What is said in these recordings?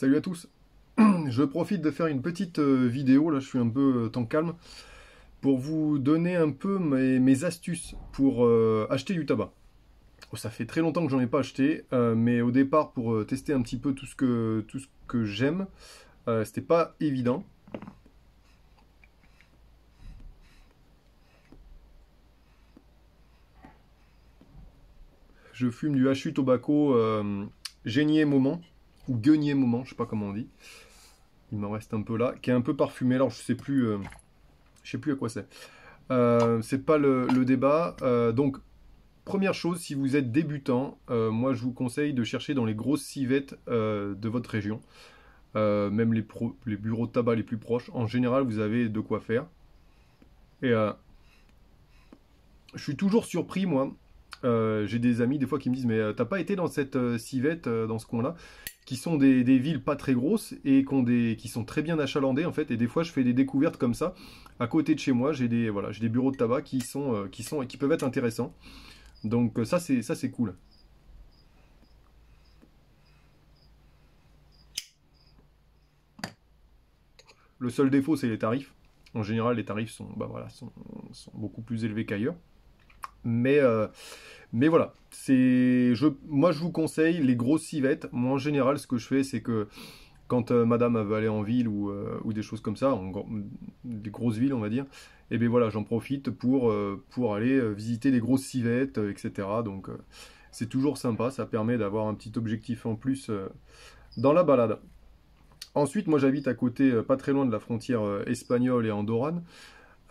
Salut à tous. Je profite de faire une petite vidéo, là je suis un peu temps calme, pour vous donner un peu mes astuces pour acheter du tabac. Ça fait très longtemps que j'en ai pas acheté, mais au départ pour tester un petit peu tout ce que j'aime, c'était pas évident. Je fume du Hachu Tobacco Génier Moment, ou Guenier Moment, je sais pas comment on dit. Il m'en reste un peu là, qui est un peu parfumé, alors je sais plus à quoi c'est. C'est pas le débat. Donc, première chose, si vous êtes débutant, moi je vous conseille de chercher dans les grosses civettes de votre région, même les bureaux de tabac les plus proches. En général, vous avez de quoi faire. Et je suis toujours surpris, moi. J'ai des amis des fois qui me disent, mais t'as pas été dans cette civette, dans ce coin-là, qui sont des villes pas très grosses et qui sont très bien achalandées en fait. Et des fois, je fais des découvertes comme ça. À côté de chez moi, j'ai des bureaux de tabac qui peuvent être intéressants. Donc ça c'est cool. Le seul défaut, c'est les tarifs. En général, les tarifs sont beaucoup plus élevés qu'ailleurs. Mais, euh, mais voilà, moi je vous conseille les grosses civettes. Moi en général, ce que je fais, c'est que quand madame veut aller en ville ou des choses comme ça, des grosses villes on va dire, et bien voilà, j'en profite pour aller visiter les grosses civettes, etc. Donc c'est toujours sympa, ça permet d'avoir un petit objectif en plus dans la balade. Ensuite, moi j'habite à côté, pas très loin de la frontière espagnole et andorrane.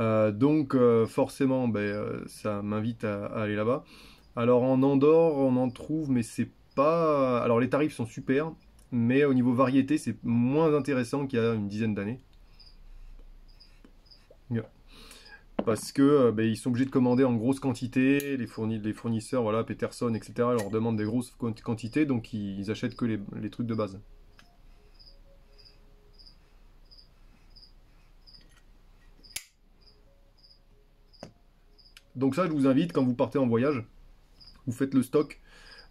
Donc forcément, ça m'invite à aller là-bas. Alors en Andorre, on en trouve, mais c'est pas. Alors les tarifs sont super, mais au niveau variété, c'est moins intéressant qu'il y a une dizaine d'années. Yeah. Parce que ils sont obligés de commander en grosse quantité, les fournisseurs, voilà, Peterson, etc., leur demandent des grosses quantités, donc ils achètent que les trucs de base. Donc ça, je vous invite, quand vous partez en voyage, vous faites le stock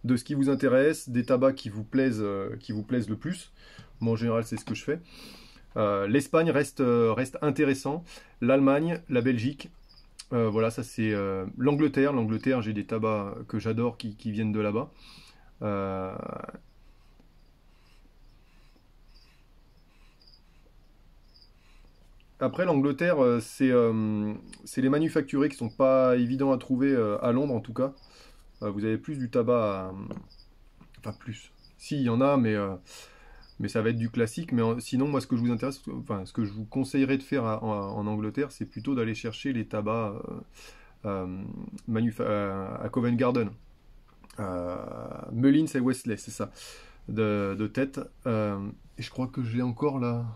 de ce qui vous intéresse, des tabacs qui vous plaisent le plus. Moi, en général, c'est ce que je fais. L'Espagne reste intéressant. L'Allemagne, la Belgique, voilà, ça c'est l'Angleterre. L'Angleterre, j'ai des tabacs que j'adore qui viennent de là-bas. Euh, Après, l'Angleterre, c'est les manufacturés qui sont pas évidents à trouver à Londres en tout cas. Vous avez plus du tabac, enfin plus. Si, il y en a, mais ça va être du classique. Mais sinon, moi, ce que je vous intéresse, enfin, ce que je vous conseillerais de faire en Angleterre, c'est plutôt d'aller chercher les tabacs à Covent Garden. Mullins et Wesley, c'est ça, de tête. Et je crois que je l'ai encore là.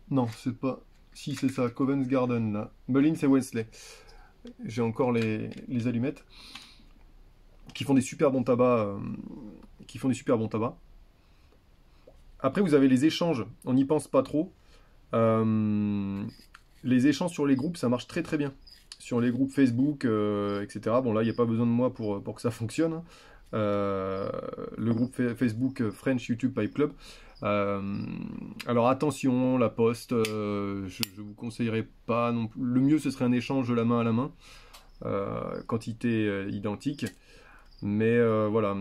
Non, c'est pas. Si, c'est ça, Covent Garden là. Mullins et Wesley. J'ai encore les allumettes qui font des super bons tabacs. Qui font des super bons tabacs. Après, vous avez les échanges. On n'y pense pas trop. Euh, les échanges sur les groupes, ça marche très très bien. Sur les groupes Facebook, etc. Bon, là, il n'y a pas besoin de moi pour que ça fonctionne, hein. Euh, le groupe Facebook French YouTube Pipe Club. Euh, alors attention, la poste, je vous conseillerais pas non plus. Le mieux, ce serait un échange de la main à la main, quantité identique. Mais voilà.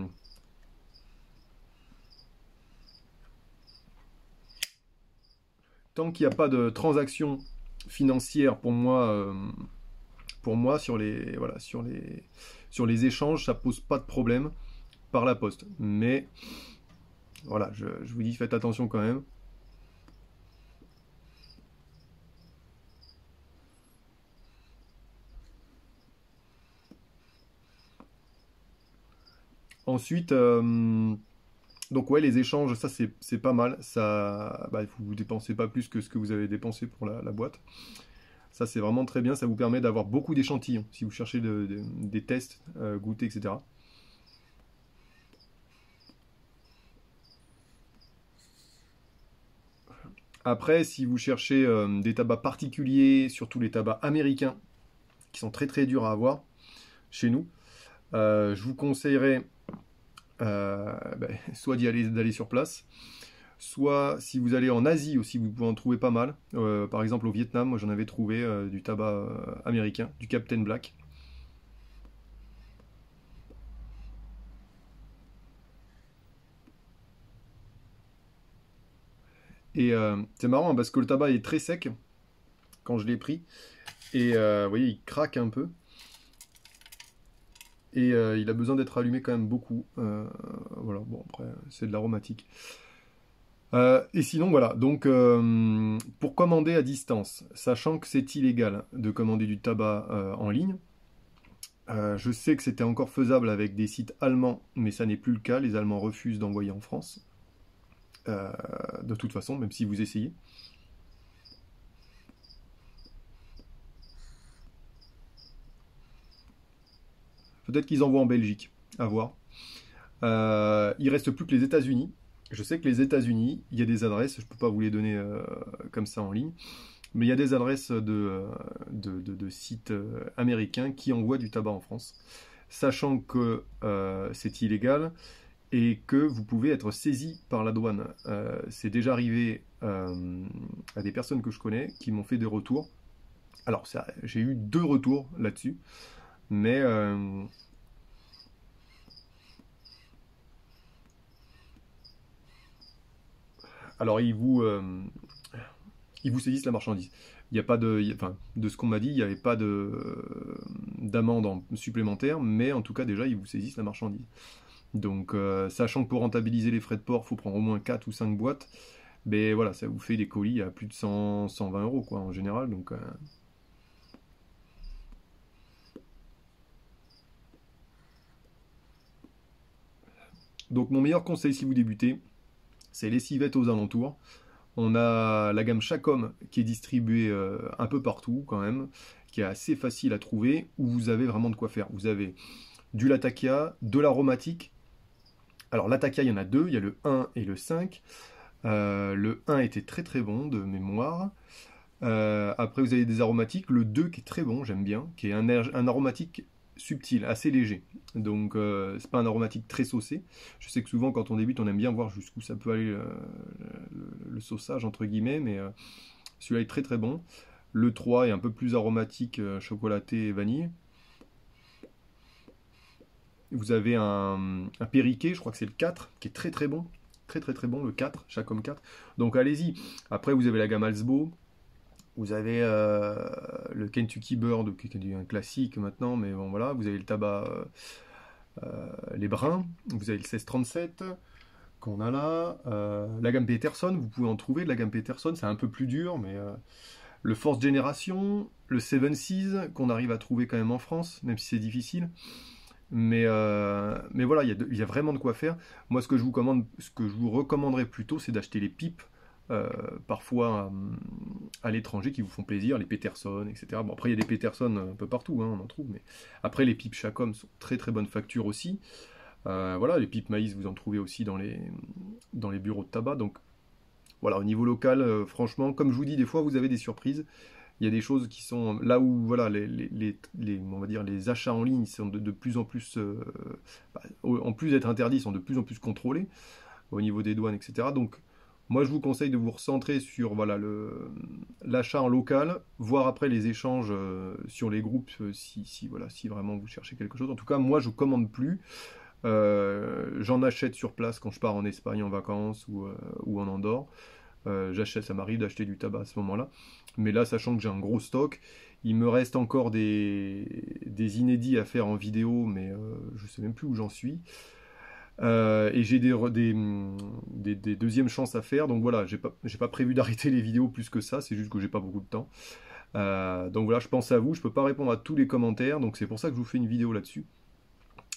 Tant qu'il n'y a pas de transaction financière pour moi sur les échanges, ça pose pas de problème par la poste. Mais voilà, je vous dis, faites attention quand même. Ensuite, donc ouais, les échanges, ça c'est pas mal. Ça, vous dépensez pas plus que ce que vous avez dépensé pour la boîte. Ça c'est vraiment très bien. Ça vous permet d'avoir beaucoup d'échantillons si vous cherchez des tests, goûter, etc. Après, si vous cherchez des tabacs particuliers, surtout les tabacs américains, qui sont très très durs à avoir chez nous, je vous conseillerais soit d'aller sur place, soit si vous allez en Asie aussi, vous pouvez en trouver pas mal. Par exemple au Vietnam, moi j'en avais trouvé du tabac américain, du Captain Black. Et c'est marrant hein, parce que le tabac est très sec quand je l'ai pris. Et vous voyez, il craque un peu. Et il a besoin d'être allumé quand même beaucoup. Voilà, bon après c'est de l'aromatique. Et sinon voilà, donc pour commander à distance, sachant que c'est illégal de commander du tabac en ligne, je sais que c'était encore faisable avec des sites allemands, mais ça n'est plus le cas, les Allemands refusent d'envoyer en France, euh, de toute façon, même si vous essayez. Peut-être qu'ils envoient en Belgique, à voir. Il reste plus que les États-Unis. Je sais que les États-Unis, il y a des adresses, je ne peux pas vous les donner comme ça en ligne, mais il y a des adresses de sites américains qui envoient du tabac en France, sachant que c'est illégal et que vous pouvez être saisi par la douane. C'est déjà arrivé à des personnes que je connais qui m'ont fait des retours. Alors, j'ai eu 2 retours là-dessus, mais alors ils vous saisissent la marchandise. Il n'y a pas de, enfin, de ce qu'on m'a dit, il n'y avait pas d'amende supplémentaire, mais en tout cas déjà ils vous saisissent la marchandise. Donc, sachant que pour rentabiliser les frais de port, il faut prendre au moins 4 ou 5 boîtes, mais voilà, ça vous fait des colis à plus de 100, 120 euros quoi en général. Donc mon meilleur conseil si vous débutez, c'est les civettes aux alentours. On a la gamme Chacom qui est distribuée un peu partout quand même, qui est assez facile à trouver, où vous avez vraiment de quoi faire. Vous avez du Latakia, de l'aromatique. Alors Latakia, il y en a deux, il y a le 1 et le 5. Le 1 était très très bon de mémoire. Après vous avez des aromatiques, le 2 qui est très bon, j'aime bien, qui est un aromatique subtil, assez léger. Donc c'est pas un aromatique très saucé. Je sais que souvent quand on débute on aime bien voir jusqu'où ça peut aller le sauçage entre guillemets, mais celui-là est très très bon. Le 3 est un peu plus aromatique, chocolaté et vanille. Vous avez un Périquet, je crois que c'est le 4, qui est très très bon. Très très très bon, le 4, Chacom 4. Donc allez-y. Après vous avez la gamme Alsbo. Vous avez le Kentucky Bird, qui est un classique maintenant, mais bon voilà. Vous avez le tabac, les bruns. Vous avez le 1637 qu'on a là. La gamme Peterson, vous pouvez en trouver de la gamme Peterson, c'est un peu plus dur, mais le Force Generation, le Seven Seas, qu'on arrive à trouver quand même en France, même si c'est difficile. Mais voilà, il y a vraiment de quoi faire. Moi, ce que je vous recommanderais plutôt, c'est d'acheter les pipes, parfois à l'étranger, qui vous font plaisir, les Peterson, etc. Bon, après, il y a des Peterson un peu partout, hein, on en trouve, mais après, les pipes Chacom sont très très bonne facture aussi. Voilà, les pipes maïs, vous en trouvez aussi dans les bureaux de tabac. Donc voilà, au niveau local, franchement, comme je vous dis, des fois, vous avez des surprises. Il y a des choses qui sont là où voilà on va dire les achats en ligne sont de plus en plus en plus d'être interdits sont de plus en plus contrôlés au niveau des douanes, etc. Donc moi je vous conseille de vous recentrer sur voilà l'achat en local, voir après les échanges sur les groupes voilà si vraiment vous cherchez quelque chose. En tout cas moi je commande plus. J'en achète sur place quand je pars en Espagne en vacances ou en Andorre. J'achète, ça m'arrive d'acheter du tabac à ce moment-là. Mais là, sachant que j'ai un gros stock, il me reste encore des inédits à faire en vidéo, mais je sais même plus où j'en suis. Et j'ai des deuxièmes chances à faire, donc voilà, j'ai pas prévu d'arrêter les vidéos plus que ça, c'est juste que j'ai pas beaucoup de temps. Donc voilà, je pense à vous, je peux pas répondre à tous les commentaires, donc c'est pour ça que je vous fais une vidéo là-dessus.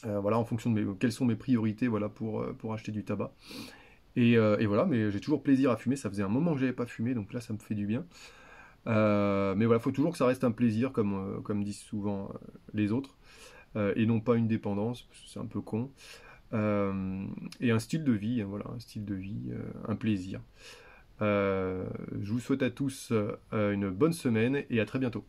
Voilà, en fonction de quelles sont mes priorités voilà, pour acheter du tabac. Et voilà, mais j'ai toujours plaisir à fumer. Ça faisait un moment que j'avais pas fumé, donc là ça me fait du bien. Mais voilà, il faut toujours que ça reste un plaisir, comme disent souvent les autres, et non pas une dépendance, parce que c'est un peu con. Et un style de vie, hein, voilà, un style de vie, un plaisir. Je vous souhaite à tous une bonne semaine et à très bientôt.